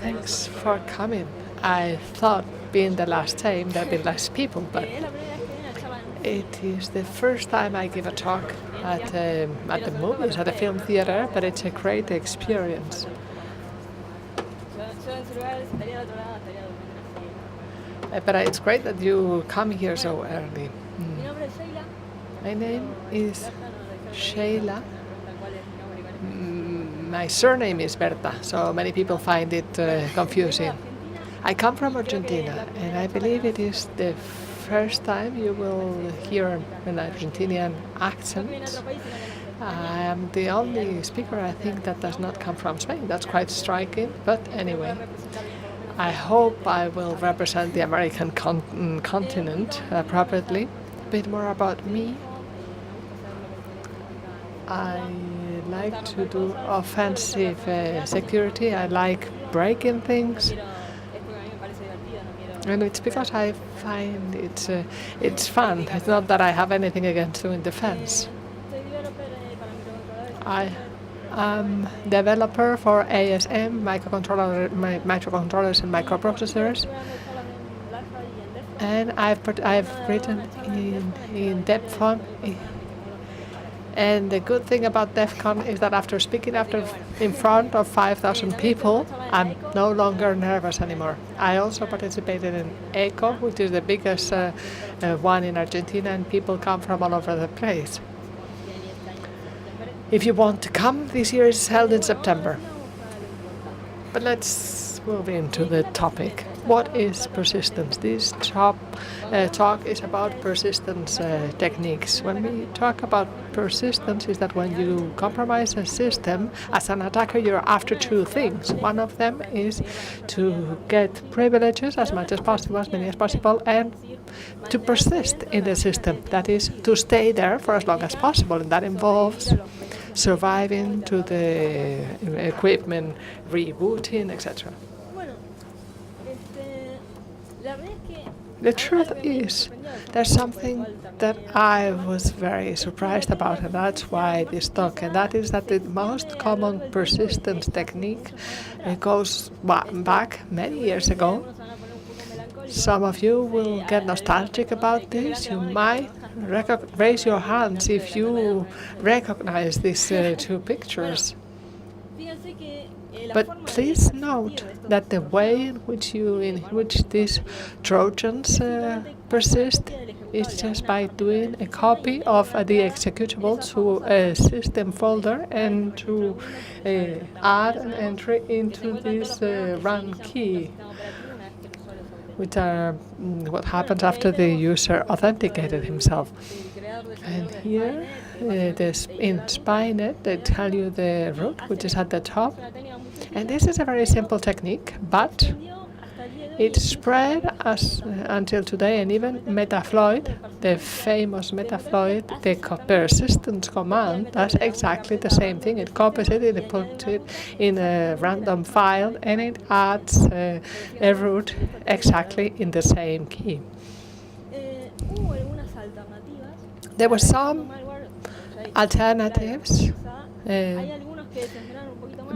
Thanks for coming. I thought being the last time there'd be less people, but it is the first time I give a talk at the movies, at the film theater, but it's a great experience. But it's great that you come here so early. My name is Sheila. My surname is Berta, so many people find it confusing. I come from Argentina, and I believe it is the first time you will hear an Argentinian accent. I am the only speaker, I think, that does not come from Spain. That's quite striking, but anyway. I hope I will represent the American continent appropriately. A bit more about me. I like to do offensive security. I like breaking things. And it's because I find it's fun. It's not that I have anything against doing defense. I am developer for ASM, microcontrollers and microprocessors. And I've written in DEFCON. And the good thing about DEFCON is that after speaking in front of 5,000 people, I'm no longer nervous anymore. I also participated in ECO, which is the biggest one in Argentina, and people come from all over the place. If you want to come, this year is held in September. But let's move into the topic. What is persistence? This talk is about persistence techniques. When we talk about persistence, is that when you compromise a system, as an attacker, you're after two things. One of them is to get privileges as much as possible, as many as possible, and to persist in the system. That is, to stay there for as long as possible, and that involves surviving to the equipment, rebooting, etc. The truth is, there's something that I was very surprised about, and that's why this talk, and that is that the most common persistence technique goes back many years ago. Some of you will get nostalgic about this. You might raise your hands if you recognize these two pictures. But please note that the way in which these Trojans persist is just by doing a copy of the executable to a system folder and to add an entry into this run key, which are what happens after the user authenticated himself. And here, in SpyNet, they tell you the root, which is at the top. And this is a very simple technique, but it spread until today, and even Metafloyd, the famous Metafloyd, the persistence command, does exactly the same thing. It copies it, it puts it in a random file, and it adds a root exactly in the same key. There were some alternatives,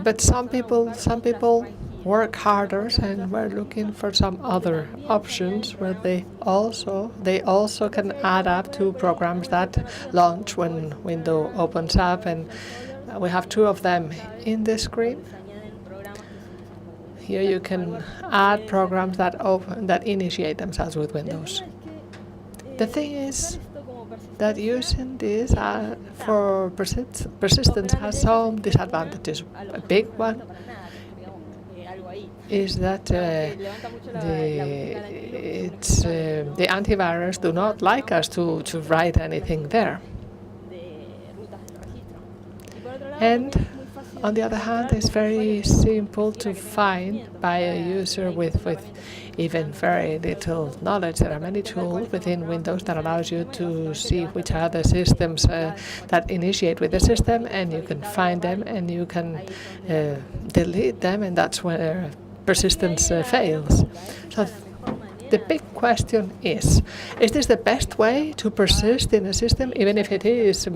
but some people work harder and were looking for some other options where they also can add up to programs that launch when window opens up, and we have two of them in the screen. Here you can add programs that initiate themselves with Windows. The thing is that using this for persistence has some disadvantages. A big one is that the antivirus do not like us to write anything there. And on the other hand, it's very simple to find by a user with even very little knowledge. There are many tools within Windows that allows you to see which are the systems that initiate with the system, and you can find them and you can delete them, and that's where persistence fails. So the big question is this the best way to persist in a system, even if it is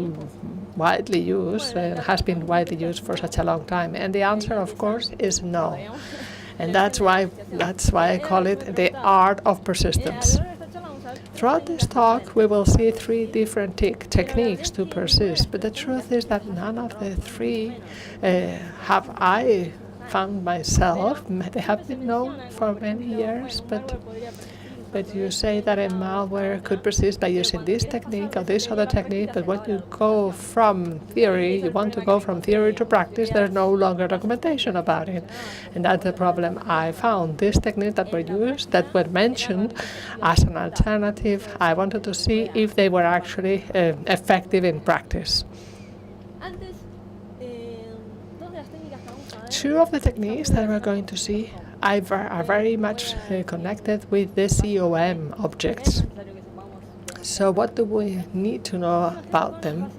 widely used and has been widely used for such a long time? And the answer, of course, is no. And that's why I call it the art of persistence. Throughout this talk, we will see 3 different techniques to persist, but the truth is that none of the 3 have I found myself. They have been known for many years, but you say that a malware could persist by using this technique or this other technique, but when you go from theory, you want to go from theory to practice, there's no longer documentation about it. And that's the problem I found. This technique that were used, that were mentioned as an alternative, I wanted to see if they were actually effective in practice. 2 of the techniques that we're going to see are very much connected with the COM objects. So what do we need to know about them?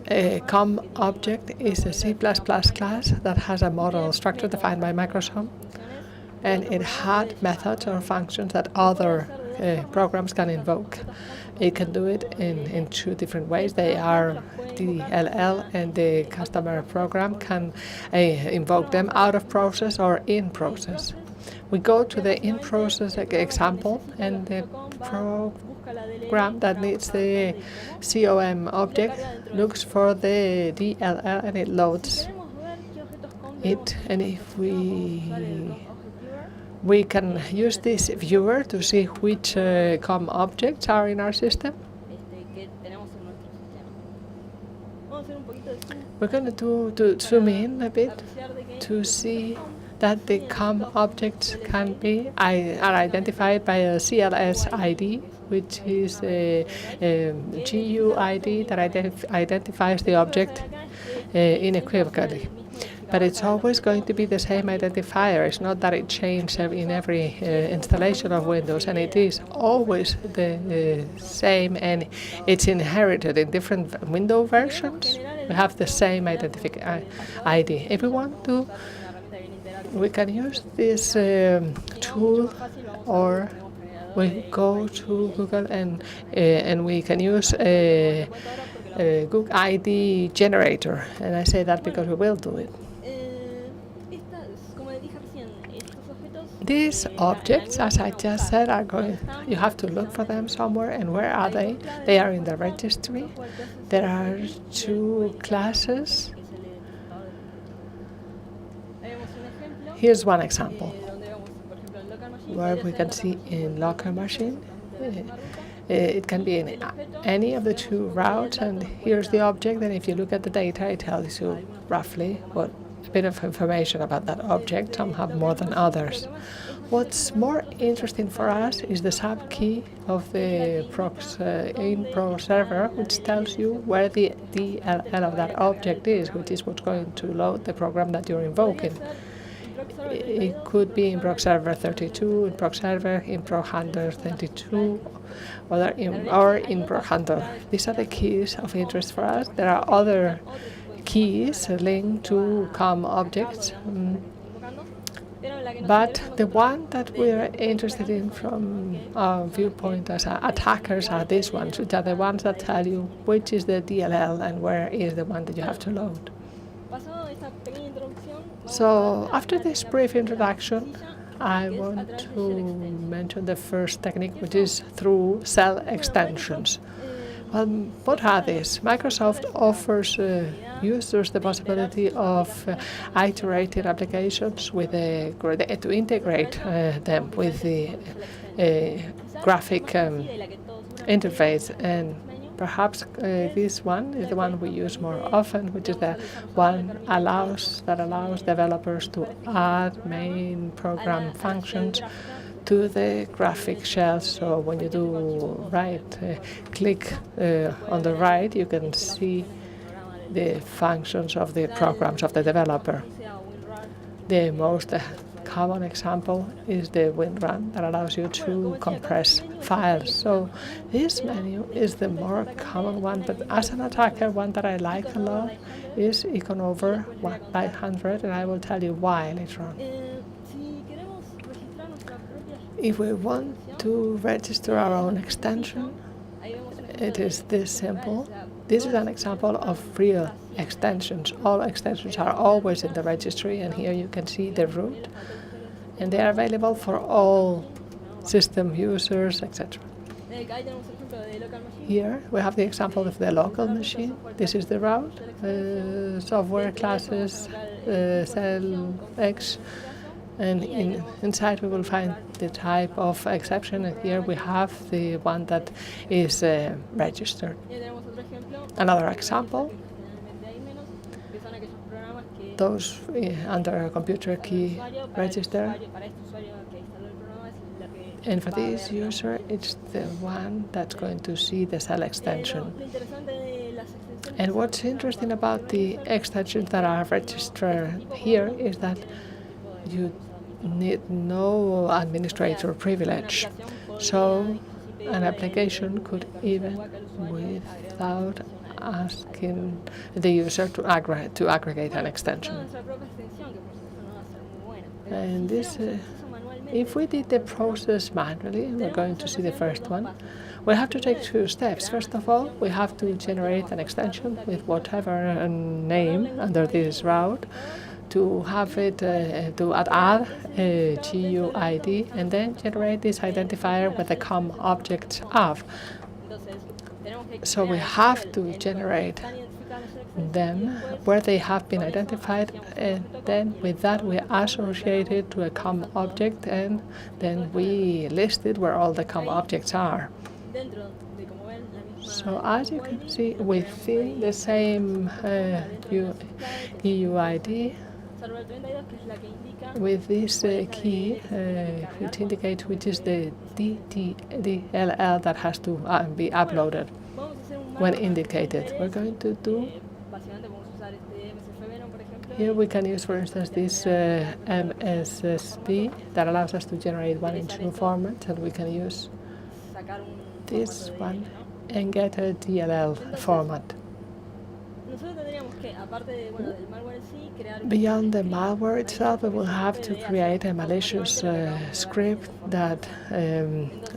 A COM object is a C++ class that has a model structure defined by Microsoft, and it had methods or functions that other programs can invoke. It can do it in 2 different ways. They are DLL, and the customer program can invoke them out of process or in process. We go to the in process example, and the program that needs the COM object looks for the DLL and it loads it. And if we can use this viewer to see which COM objects are in our system. We're going to zoom in a bit to see that the COM objects are identified by a CLS ID, which is a GUID that identifies the object unequivocally. But it's always going to be the same identifier. It's not that it changes in every installation of Windows, and it is always the same, and it's inherited in different window versions. We have the same identifier ID. If we want to, we can use this tool, or we go to Google and we can use a Google ID generator. And I say that because we will do it. These objects, as I just said, you have to look for them somewhere. And where are they? They are in the registry. There are 2 classes. Here's one example where we can see in local machine. It can be in any of the 2 routes, and here's the object. And if you look at the data, it tells you roughly a bit of information about that object. Some have more than others. What's more interesting for us is the subkey of the in-pro server, which tells you where the DLL of that object is, which is what's going to load the program that you're invoking. It could be in proc server 32, in proc server, in proc handler 32, or in proc handler. These are the keys of interest for us. There are other keys linked to COM objects, but the one that we are interested in from our viewpoint as attackers are these ones, which are the ones that tell you which is the DLL and where is the one that you have to load. So after this brief introduction, I want to mention the first technique, which is through cell extensions. What are these? Microsoft offers users the possibility of iterated applications with to integrate them with the graphic interface, and perhaps this one is the one we use more often, which is the one that allows developers to add main program functions to the graphic shell. So when you do click on the right, you can see the functions of the programs of the developer. The most common example is the WinRun that allows you to compress files. So this menu is the more common one, but as an attacker, one that I like a lot is Econover 500, and I will tell you why later on. If we want to register our own extension, it is this simple. This is an example of real extensions. All extensions are always in the registry, and here you can see the root, and they are available for all system users, etc. Here we have the example of the local machine. This is the route, software classes, cell X, and inside we will find the type of exception, and here we have the one that is registered. Another example, those under computer key register, and for this user it's the one that's going to see the cell extension. And what's interesting about the extensions that are registered here is that you need no administrator privilege. So an application could even, without asking the user to aggregate an extension. And this, if we did the process manually, we're going to see the first one. We have to take 2 steps. First of all, we have to generate an extension with whatever name under this route, to have it, to add a GUID, and then generate this identifier with the COM objects of. So we have to generate them where they have been identified, and then with that we associate it to a COM object, and then we list it where all the COM objects are. So as you can see, within the same EUID, with this key, which indicates which is the DLL that has to be uploaded when indicated. We're going to do, here we can use, for instance, this MSSP that allows us to generate 1-in-2 formats, and we can use this one and get a DLL format. Beyond the malware itself, we will have to create a malicious script that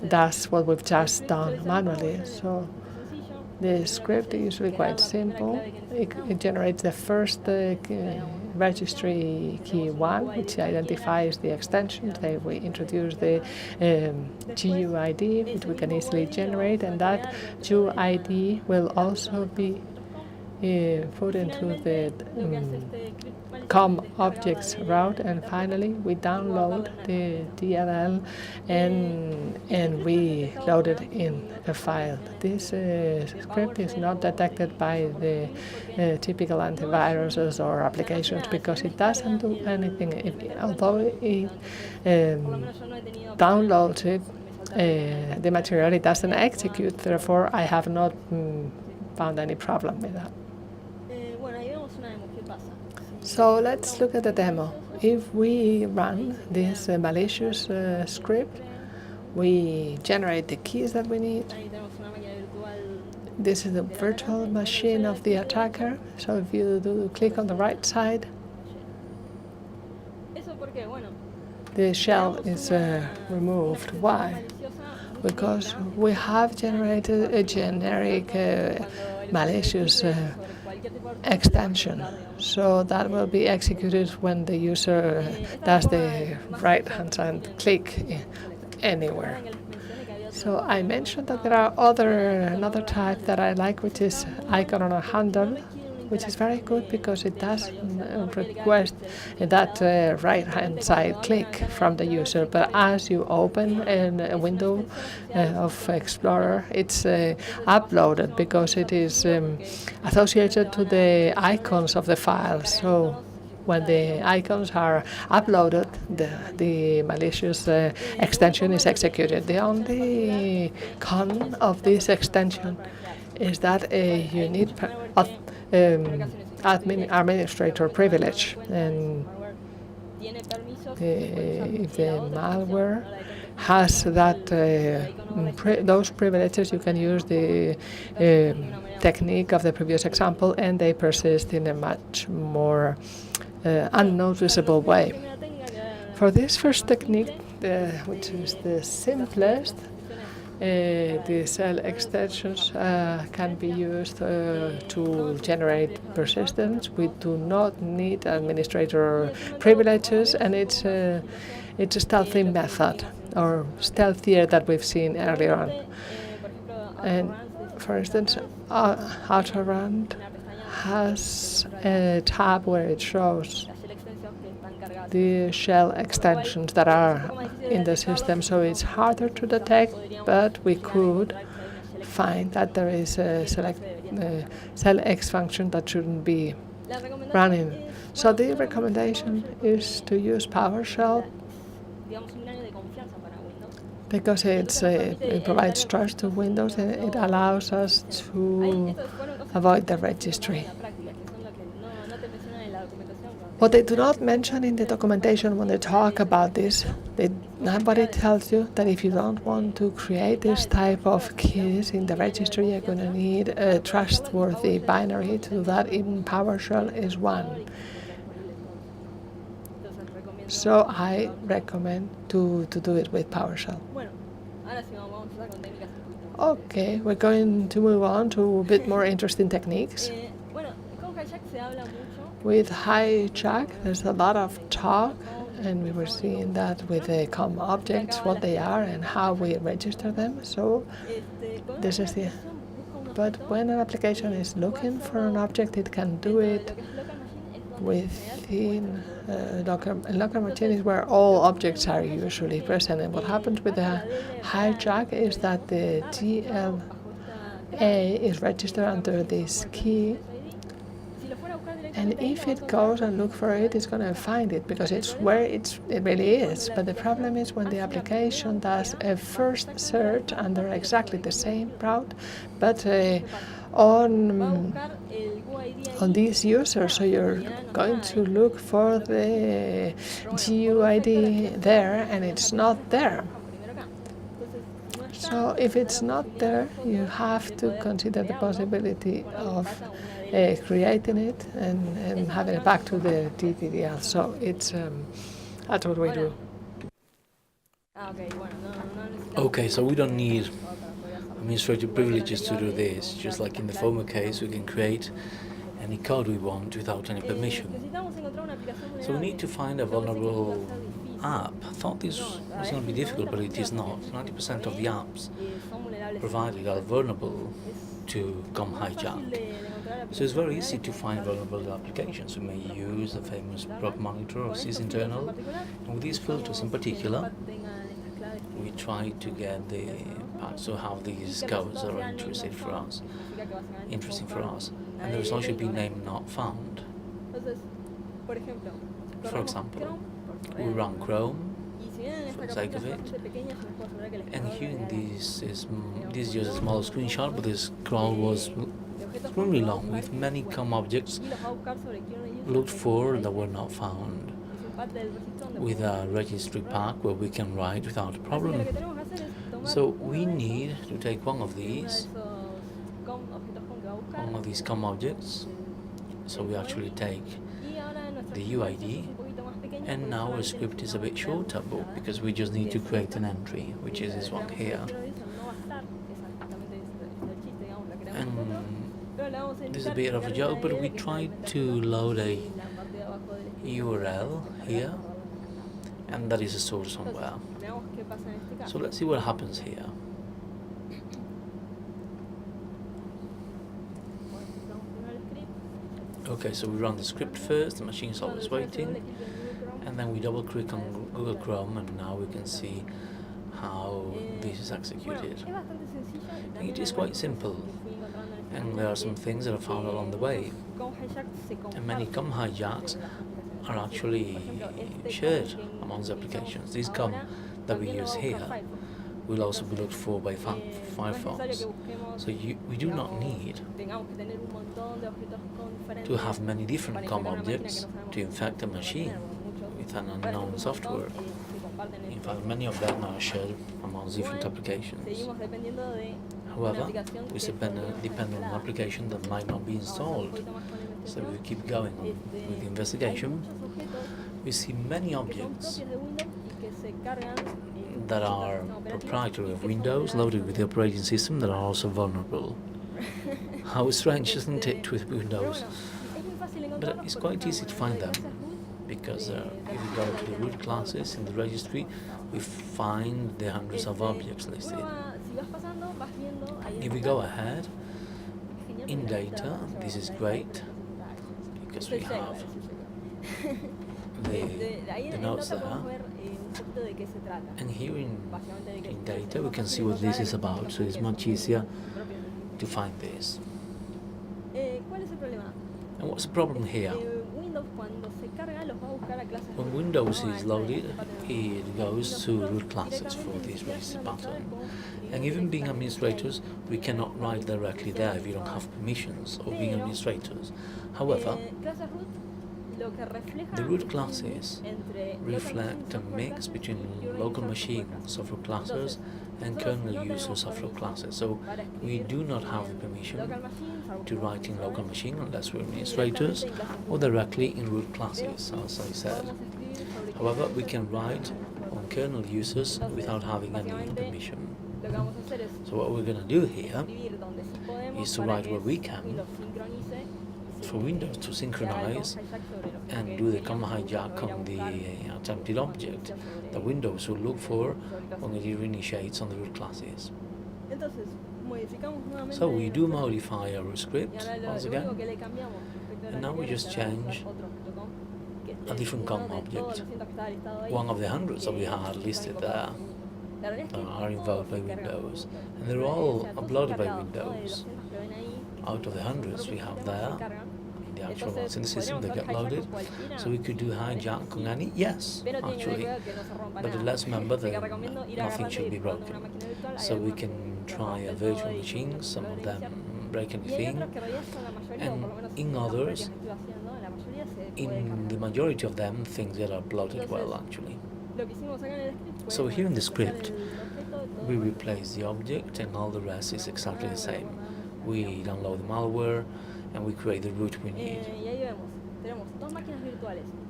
does what we've just done manually. So the script is usually quite simple. It generates the first registry key 1, which identifies the extensions. Then we introduce the GUID, which we can easily generate, and that GUID will also be put into the COM objects route, and finally we download the DLL and we load it in a file. This script is not detected by the typical antiviruses or applications because it doesn't do anything. Although it downloads it, the material, it doesn't execute. Therefore, I have not found any problem with that. So let's look at the demo. If we run this malicious script, we generate the keys that we need. This is the virtual machine of the attacker. So if you do click on the right side, the shell is removed. Why? Because we have generated a generic malicious extension. So that will be executed when the user does the right-hand side click anywhere. So I mentioned that there are another type that I like, which is icon on a handle, which is very good because it does request that right-hand side click from the user. But as you open a window of Explorer, it's uploaded because it is associated to the icons of the file. So when the icons are uploaded, the malicious extension is executed. The only con of this extension is that you need administrator privilege, and if the malware has that those privileges, you can use the technique of the previous example, and they persist in a much more unnoticeable way. For this first technique, which is the simplest, The cell extensions can be used to generate persistence. We do not need administrator privileges, and it's a stealthy method, or stealthier that we've seen earlier on. And for instance, Outrun has a tab where it shows the shell extensions that are in the system, so it's harder to detect, but we could find that there is a cell X function that shouldn't be running. So the recommendation is to use PowerShell because it provides trust to Windows, and it allows us to avoid the registry. What they do not mention in the documentation when they talk about this, nobody tells you that if you don't want to create this type of keys in the registry, you're going to need a trustworthy binary to do that. Even PowerShell is one. So I recommend to do it with PowerShell. Okay, we're going to move on to a bit more interesting techniques. With hijack, there's a lot of talk, and we were seeing that with the COM objects, what they are and how we register them. So this is the. But when an application is looking for an object, it can do it within local machine is where all objects are usually present. And what happens with the hijack is that the GLA is registered under this key. And if it goes and look for it, it's going to find it because it's where it really is. But the problem is when the application does a first search under exactly the same route, but on these users. So you're going to look for the GUID there, and it's not there. So if it's not there, you have to consider the possibility of creating it and having it back to the DDL. So it's that's what we do. Okay, so we don't need administrative privileges to do this. Just like in the former case, we can create any code we want without any permission. So we need to find a vulnerable app. I thought this was going to be difficult, but it is not. 90% of the apps provided are vulnerable to COM hijack. So it's very easy to find vulnerable applications. We may use the famous proc monitor or sysinternal. And with these filters in particular, we try to get the parts of how these codes are interesting for us. And the result should be name not found. For example, we run Chrome for the sake of it, and here in this is just a small screenshot, but this crawl was extremely long with many COM objects looked for that were not found, with a registry pack where we can write without a problem. So we need to take one of these COM objects. So we actually take the UID, and now our script is a bit shorter because we just need to create an entry, which is this one here. And this is a bit of a joke, but we tried to load a URL here, and that is stored somewhere. So let's see what happens here. Okay, so we run the script first, the machine is always waiting, and then we double click on Google Chrome, and now we can see how this is executed. And it is quite simple, and there are some things that are found along the way. And many COM hijacks are actually shared amongst applications. These COM that we use here will also be looked for by Firefox. So we do not need to have many different COM objects to infect a machine with an unknown software. In fact, many of them are shared amongst different applications. However, we depend on an application that might not be installed. So we keep going with the investigation. we see many objects that are proprietary of Windows, loaded with the operating system, that are also vulnerable. How strange, isn't it, with Windows? But it's quite easy to find them, because if we go to the root classes in the registry, we find the hundreds of objects listed. If we go ahead, in data, this is great, because we have the notes there. And here in data, we can see what this is about, so it's much easier to find this. And what's the problem here? When Windows is loaded, it goes to root classes for this register button. And even being administrators, we cannot write directly there if you don't have permissions of being administrators. However, the root classes reflect a mix between local machine software classes and kernel user software classes. So we do not have the permission to write in local machine unless we're administrators, or directly in root classes, as I said. However, we can write on kernel users without having any permission. So what we're going to do here is to write where we can for Windows to synchronize and do the comma hijack on the attempted object that Windows will look for when it reinitiates on the root classes. So we do modify our script once again, and now we just change a different COM object, one of the hundreds that we had listed there that are invoked by Windows, and they're all uploaded by Windows. Out of the hundreds we have there, in the actual ones in the system, they get loaded. So we could do hijack on any, yes, actually, but let's remember that nothing should be broken. So we can try a virtual machine, some of them break anything, and in others, in the majority of them, things get uploaded well, actually. So here in the script, we replace the object and all the rest is exactly the same. We download the malware and we create the root we need.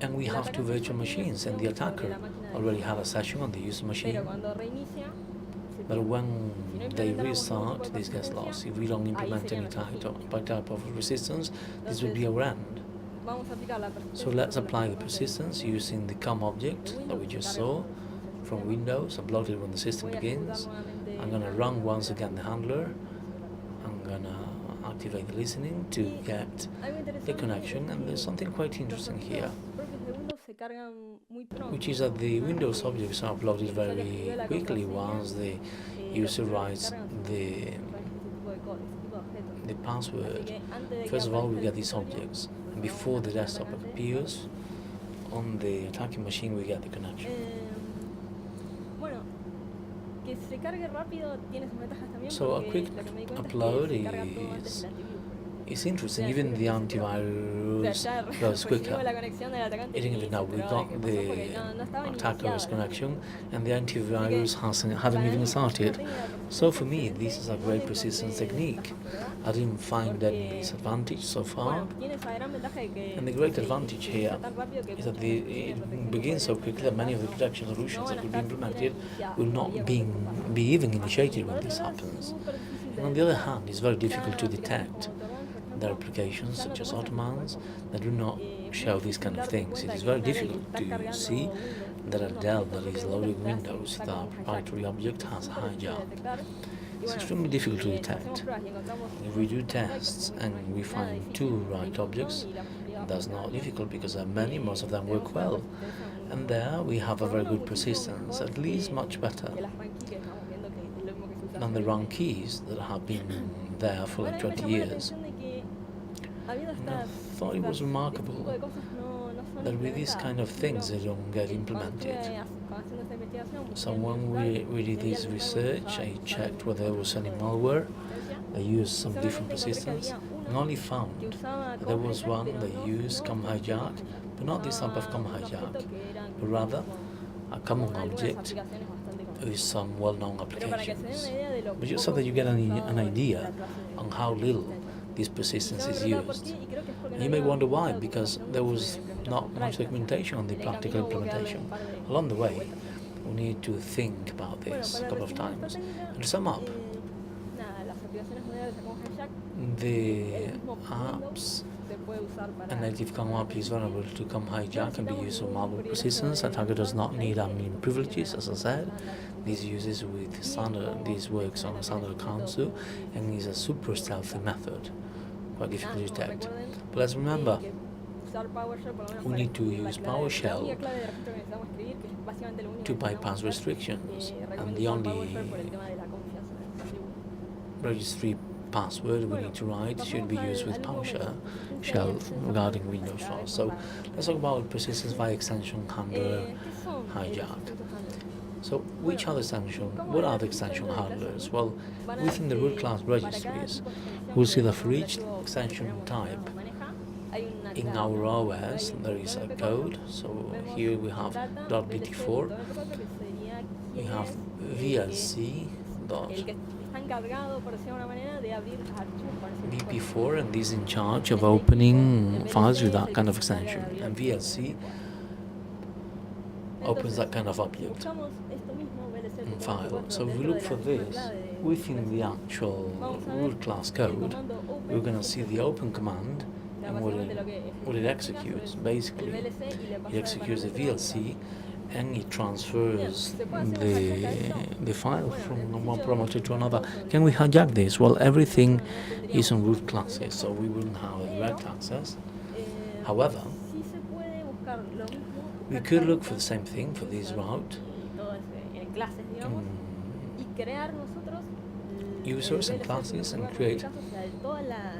And we have two virtual machines, and the attacker already had a session on the user machine. But when they restart, this gets lost. If we don't implement any type of resistance, this will be our end. So let's apply the persistence using the COM object that we just saw from Windows, uploaded when the system begins. I'm going to run once again the handler. I'm going to activate the listening to get the connection, and there's something quite interesting here, which is that the Windows objects are uploaded very quickly once the user writes the password. First of all, we get these objects, and before the desktop appears on the attacking machine, we get the connection. So a quick upload is interesting. Even the antivirus goes quicker. It didn't even know we got the attacker's connection, and the antivirus hadn't even started. So for me, this is a great persistence technique. I didn't find any disadvantage so far. And the great advantage here is that it begins so quickly that many of the protection solutions that will be implemented will not be even initiated when this happens. And on the other hand, it's very difficult to detect. There are applications such as Ottomans that do not show these kind of things. It is very difficult to see that a Dell that is loading Windows with a proprietary object has a hijack. It's extremely difficult to detect. If we do tests and we find two right objects, that's not difficult because there are many, most of them work well. And there we have a very good persistence, at least much better than the wrong keys that have been there for like 20 years. And I thought it was remarkable that with these kind of things they don't get implemented. So when we did this research, I checked whether there was any malware. I used some different persistence and only found that there was one that used COM hijack, but not this type of COM hijack, but rather a common object with some well-known applications. But just so that you get an idea on how little this persistence is used. And you may wonder why, because there was not much documentation on the practical implementation. Along the way, we need to think about this a couple of times. And to sum up, the apps and RootedCON app is vulnerable to come hijack and be used for malware persistence. Attacker does not need admin privileges, as I said. This uses with standard. This works on a standard account too, and is a super stealthy method, quite difficult to detect. But let's remember, we need to use PowerShell to bypass restrictions, and the only registry password we need to write should be used with PowerShell regarding Windows files. So let's talk about persistence via extension handler hijack. So what are the extension handlers? Well, within the root class registries, we'll see that for each extension type in our OS there is a code. So here we have .bt4, we have VLC .bt4, and this is in charge of opening files with that kind of extension, and VLC opens that kind of object in file. So if we look for this within the actual root class code, we're going to see the open command and what it executes. Basically, it executes the VLC and it transfers the file from one parameter to another. Can we hijack this? Well, everything is on root classes, so we wouldn't have a direct access. However, we could look for the same thing for this route. Users and classes, and create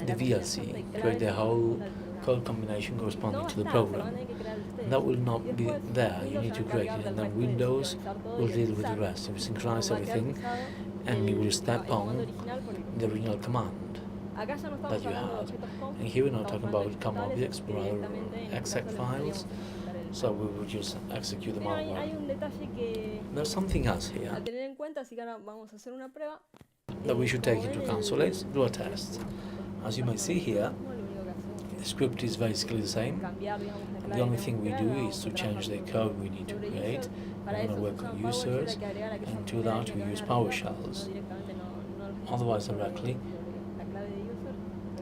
the VLC, create the whole code combination corresponding to the program. And that will not be there, you need to create it, and then Windows will deal with the rest. It will synchronize everything, and you will step on the original command that you had. And here we're not talking about COM objects, but rather exec files. So we will just execute the malware. There's something else here that we should take into account. So let's do a test. As you may see here, the script is basically the same. The only thing we do is to change the code we need to create. We're going to work on users, and to that we use PowerShells. Otherwise, directly,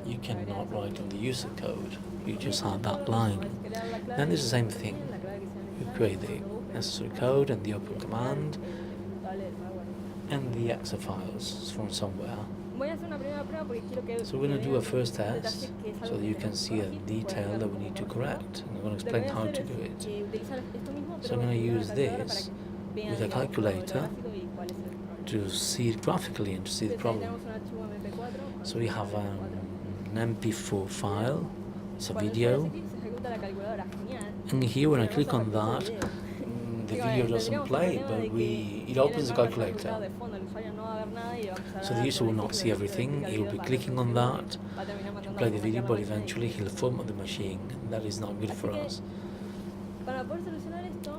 you cannot write on the user code. You just add that line. Then it's the same thing. You create the necessary code and the open command and the exe files from somewhere. So we're going to do a first test so that you can see a detail that we need to correct. And I'm going to explain how to do it. So I'm going to use this with a calculator to see it graphically and to see the problem. So we have an MP4 file, it's a video, and here when I click on that, the video doesn't play, but it opens the calculator. So the user will not see everything. He will be clicking on that to play the video, but eventually he'll format the machine. That is not good for us.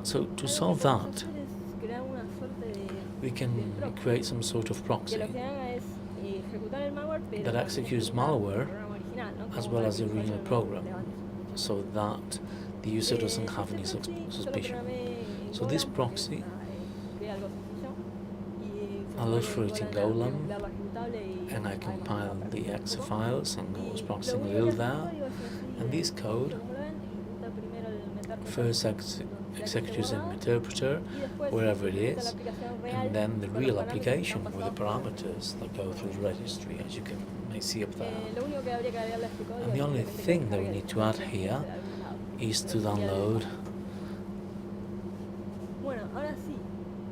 So to solve that, we can create some sort of proxy that executes malware as well as the original program, so that the user doesn't have any suspicion. So this proxy allows for it in Golang, and I compile the exe files, and I was processing a little there, and this code first executes an interpreter wherever it is, and then the real application with the parameters that go through the registry, as you may see up there. And the only thing that we need to add here is to download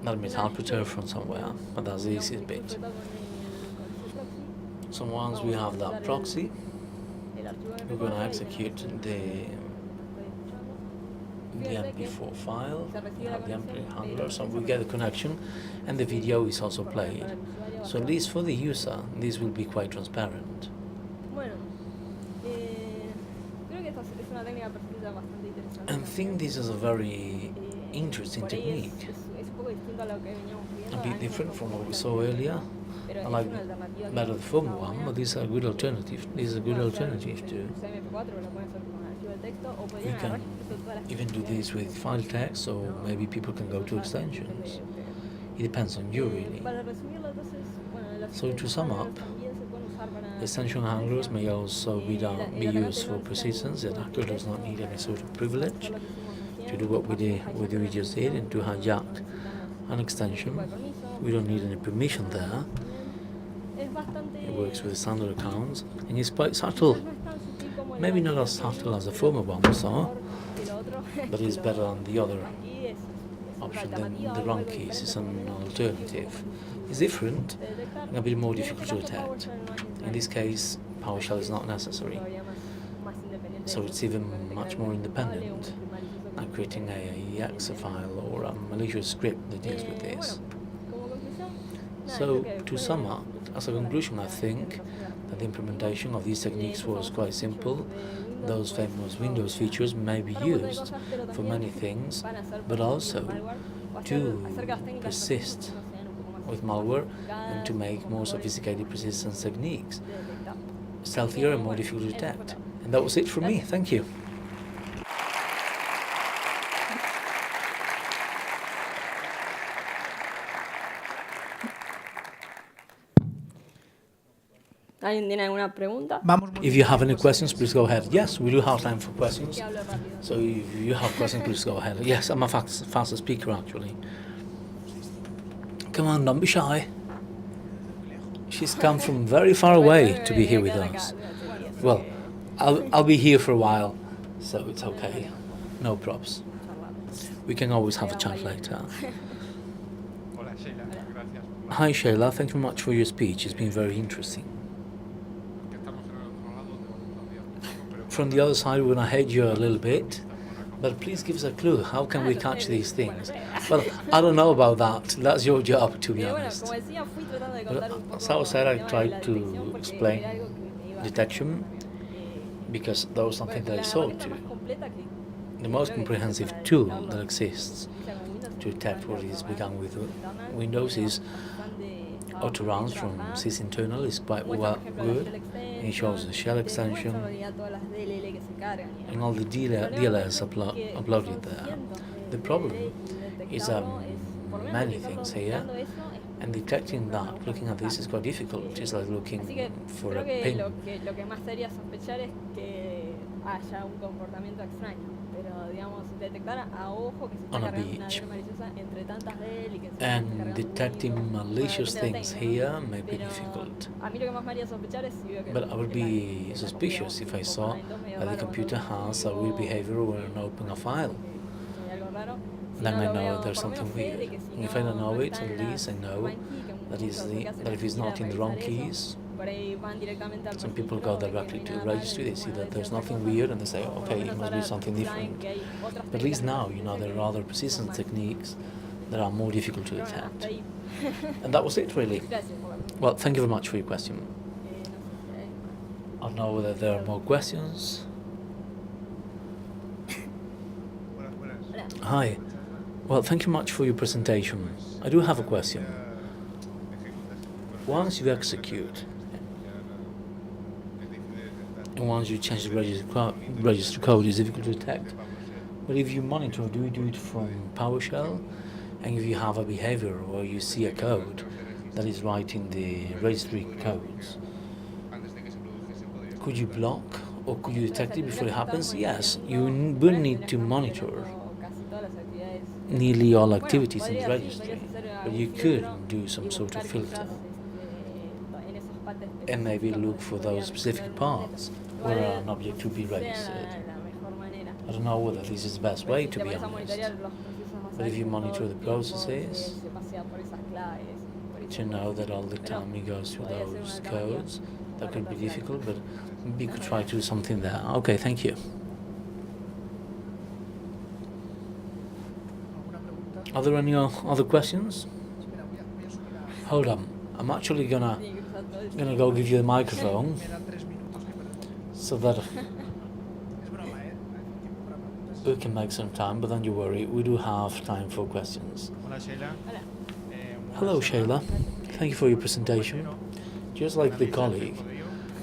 that interpreter from somewhere, but that's the easiest bit. So once we have that proxy, we're going to execute the MP4 file, we have the MP handler, so we get the connection, and the video is also played. So at least for the user, this will be quite transparent. And I think this is a very interesting technique, a bit different from what we saw earlier. I like better the former one, but this is a good alternative. This is a good alternative to. You can even do this with file text, or maybe people can go to extensions. It depends on you, really. So to sum up, extension handlers may also be used for persistence. The attacker does not need any sort of privilege to do what we just did, and to hijack an extension. We don't need any permission there. It works with standard accounts, and it's quite subtle. Maybe not as subtle as the former ones are, but it's better than the other option than the wrong keys. It's an alternative. It's different and a bit more difficult to detect. In this case, PowerShell is not necessary, so it's even much more independent than creating a exe file or a malicious script that deals with this. So, to sum up, as a conclusion, I think that the implementation of these techniques was quite simple. Those famous Windows features may be used for many things, but also to persist with malware and to make more sophisticated persistence techniques stealthier and more difficult to detect. And that was it from me. Thank you. ¿Alguien tiene alguna pregunta? If you have any questions, please go ahead. Yes, we do have time for questions. So if you have questions, please go ahead. Yes, I'm a faster speaker, actually. Come on, don't be shy. She's come from very far away to be here with us. Well, I'll be here for a while, so it's okay. No props. We can always have a chat later. Hi, Sheila. Thank you very much for your speech. It's been very interesting. From the other side, we're going to hate you a little bit, but please give us a clue. How can we catch these things? Well, I don't know about that. That's your job, to be honest. But as I said, I tried to explain detection because that was something that I saw too. The most comprehensive tool that exists to detect what is begun with Windows is autoruns from sysinternal. Is quite good. It shows the shell extension and all the DLLs uploaded there. The problem is many things here, and detecting that, looking at this, is quite difficult. It's like looking for a pin on a beach. And detecting malicious things here may be difficult. But I would be suspicious if I saw that the computer has a weird behavior when I open a file. Then I know there's something weird. And if I don't know it, at least I know that if it's not in the wrong keys. Some people go directly to the registry, they see that there's nothing weird, and they say, okay, it must be something different. But at least now, there are other persistence techniques that are more difficult to detect. And that was it, really. Well, thank you very much for your question. I don't know whether there are more questions. Hi. Well, thank you much for your presentation. I do have a question. Once you execute, and once you change the register code, it's difficult to detect. But if you monitor, do you do it from PowerShell? And if you have a behavior or you see a code that is writing the registry codes, could you block or could you detect it before it happens? Yes, you will need to monitor nearly all activities in the registry, but you could do some sort of filter and maybe look for those specific parts where an object should be registered. I don't know whether this is the best way, to be honest, but if you monitor the processes to know that all the time it goes through those codes, that could be difficult, but maybe you could try to do something there. Okay, thank you. Are there any other questions? Hold on, I'm actually gonna go give you the microphone so that we can make some time, but don't you worry, we do have time for questions. Hello, Sheila. Thank you for your presentation. Just like the colleague,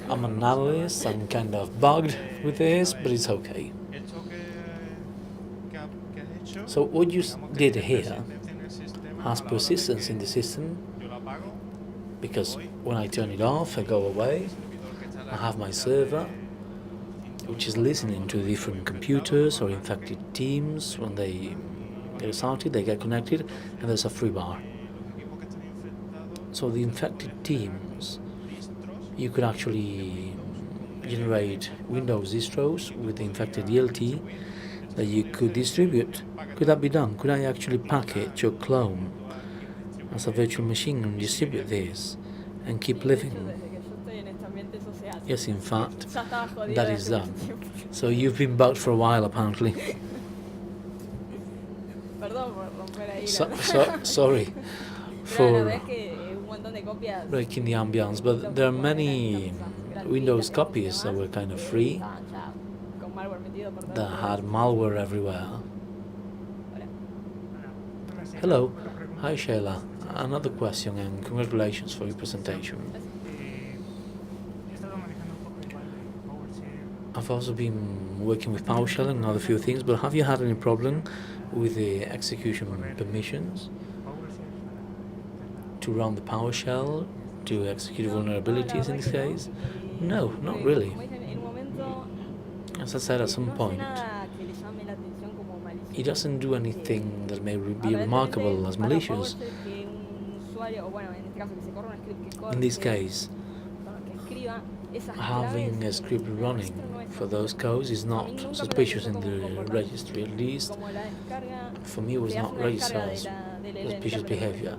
I'm an analyst. I'm kind of bugged with this, but it's okay. So what you did here has persistence in the system, because when I turn it off, I go away, I have my server, which is listening to different computers or infected teams. When they get started, they get connected, and there's a free bar. So the infected teams, you could actually generate Windows distros with the infected ELT that you could distribute. Could that be done? Could I actually package or clone as a virtual machine and distribute this and keep living? Yes, in fact, that is done. So you've been bugged for a while, apparently. Sorry for breaking the ambience, but there are many Windows copies that were kind of free, that had malware everywhere. Hello. Hi, Sheila. Another question, and congratulations for your presentation. I've also been working with PowerShell and other few things, but have you had any problem with the execution permissions to run the PowerShell, to execute vulnerabilities in this case? No, not really. As I said, at some point, it doesn't do anything that may be remarkable as malicious. In this case, having a script running for those codes is not suspicious in the registry. At least for me, it was not registered as suspicious behavior.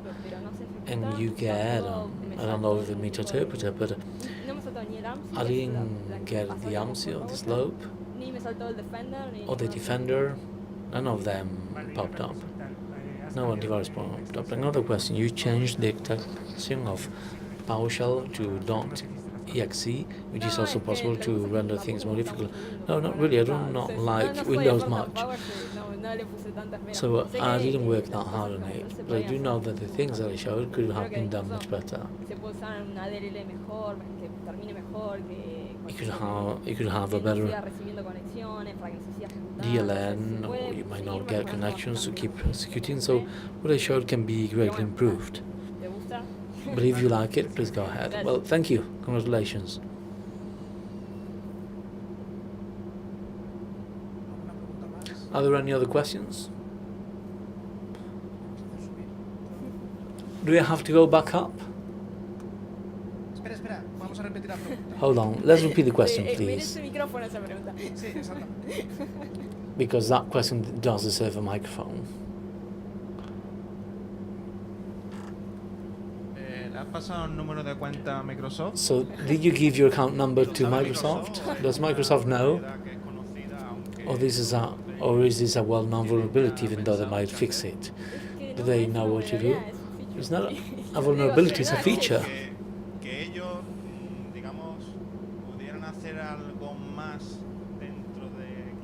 And you get, I don't know the meta-interpreter, but I didn't get the AMSI or the slope or the defender. None of them popped up. No antivirus popped up. Another question, you changed the extension of PowerShell to .exe, which is also possible to render things more difficult. No, not really. I do not like Windows much, so I didn't work that hard on it. But I do know that the things that I showed could have been done much better. You could have a better DLN, or you might not get connections to keep executing. So what I showed can be greatly improved. But if you like it, please go ahead. Well, thank you. Congratulations. Are there any other questions? Do you have to go back up? Hold on. Let's repeat the question, please. Because that question does deserve a microphone. So, did you give your account number to Microsoft? Does Microsoft know? Or is this a well-known vulnerability, even though they might fix it? Do they know what to do? It's not a vulnerability, it's a feature.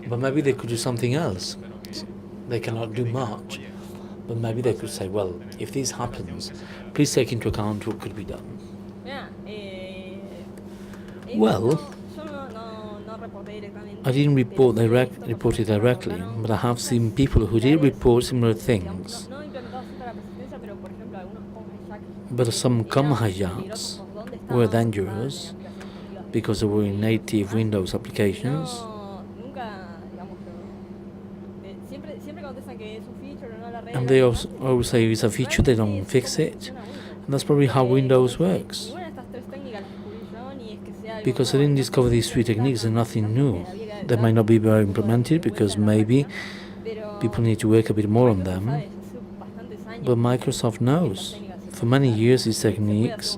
But maybe they could do something else. They cannot do much. But maybe they could say, well, if this happens, please take into account what could be done. Well, I didn't report it directly, but I have seen people who did report similar things. But some COM hijacks were dangerous because they were in native Windows applications. And they always say it's a feature, they don't fix it. And that's probably how Windows works. Because I didn't discover these three techniques and nothing new. They might not be very implemented because maybe people need to work a bit more on them. But Microsoft knows. For many years these techniques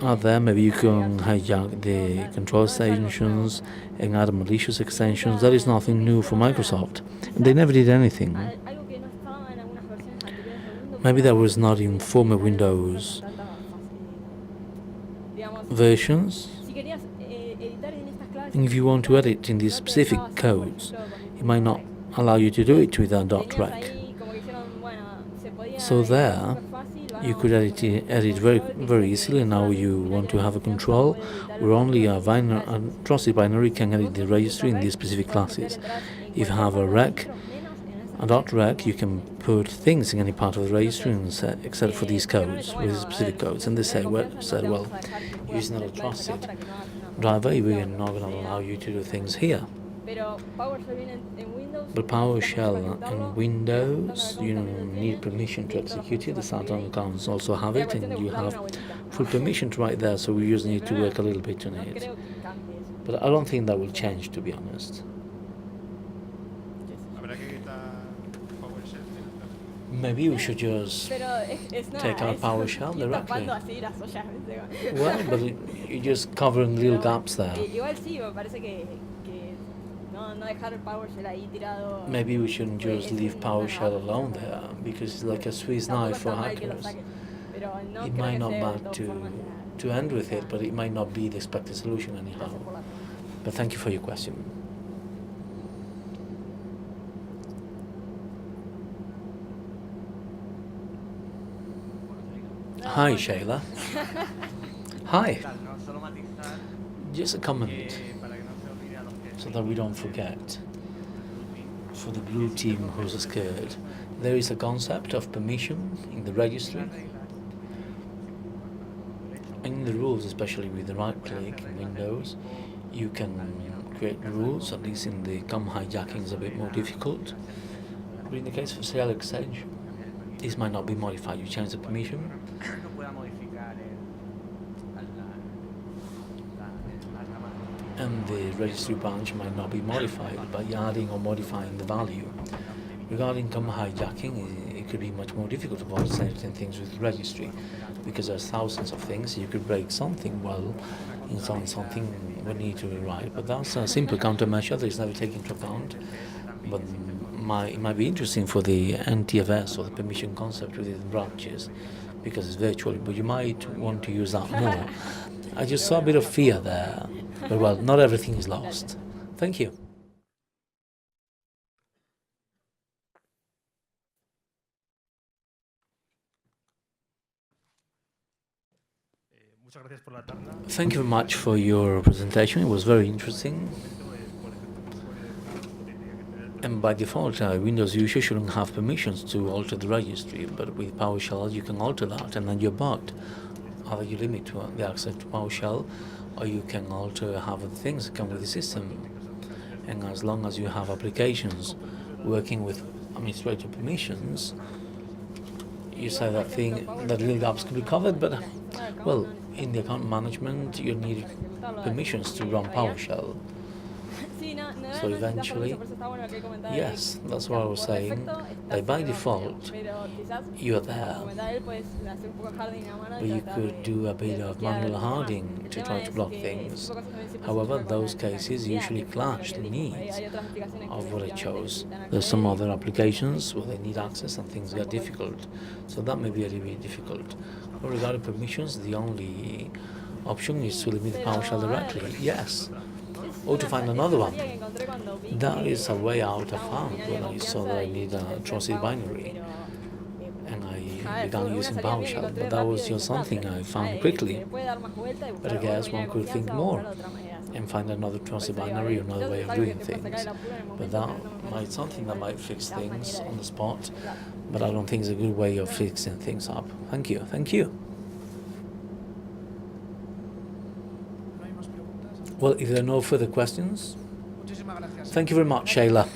are there. Maybe you can hijack the control extensions and add malicious extensions. That is nothing new for Microsoft. And they never did anything. Maybe that was not in former Windows versions. And if you want to edit in these specific codes, it might not allow you to do it with a .rec. So there, you could edit very easily. Now you want to have a control where only a trusted binary can edit the registry in these specific classes. If you have a rec, you can put things in any part of the registry except for these codes, with specific codes. And they said, well, it's not a trusted driver, we're not going to allow you to do things here. But PowerShell and Windows, you need permission to execute it. The Saturn accounts also have it, and you have full permission to write there, so we just need to work a little bit on it. But I don't think that will change, to be honest. Maybe we should just take out PowerShell directly. Well, but you're just covering little gaps there. Maybe we shouldn't just leave PowerShell alone there, because it's like a Swiss knife for hackers. It might not bad to end with it, but it might not be the expected solution anyhow. But thank you for your question. Hi, Sheila. Hi. Just a comment, so that we don't forget. For the blue team who's scared, there is a concept of permission in the registry. In the rules, especially with the right click in Windows, you can create rules. At least in the COM hijacking is a bit more difficult. But in the case of Sheila Exchange, this might not be modified. You change the permission. And the registry branch might not be modified by adding or modifying the value. Regarding COM hijacking, it could be much more difficult to avoid certain things with the registry, because there's thousands of things. You could break something while installing something we need to rewrite. But that's a simple countermeasure that is never taken into account. But it might be interesting for the NTFS, or the permission concept within branches, because it's virtual, but you might want to use that more. I just saw a bit of fear there. But well, not everything is lost. Thank you. Thank you very much for your presentation. It was very interesting. And by default, Windows user shouldn't have permissions to alter the registry, but with PowerShell you can alter that, and then you're bugged. Either you limit the access to PowerShell, or you can alter have the things that come with the system. And as long as you have applications working with administrator permissions, you say that little gaps can be covered, but well, in the account management you need permissions to run PowerShell. So eventually, yes, that's what I was saying, that by default, you're there. But you could do a bit of manual hardening to try to block things. However, those cases usually clash the needs of what I chose. There's some other applications where they need access and things get difficult. So that may be a little bit difficult. But regarding permissions, the only option is to limit the PowerShell directly. Yes. Or to find another one. That is a way out I found when I saw that I need a trusted binary, and I began using PowerShell, but that was just something I found quickly. But I guess one could think more and find another trusted binary, another way of doing things. But that might something that might fix things on the spot, but I don't think it's a good way of fixing things up. Thank you. Thank you. Well, if there are no further questions, thank you very much, Sheila.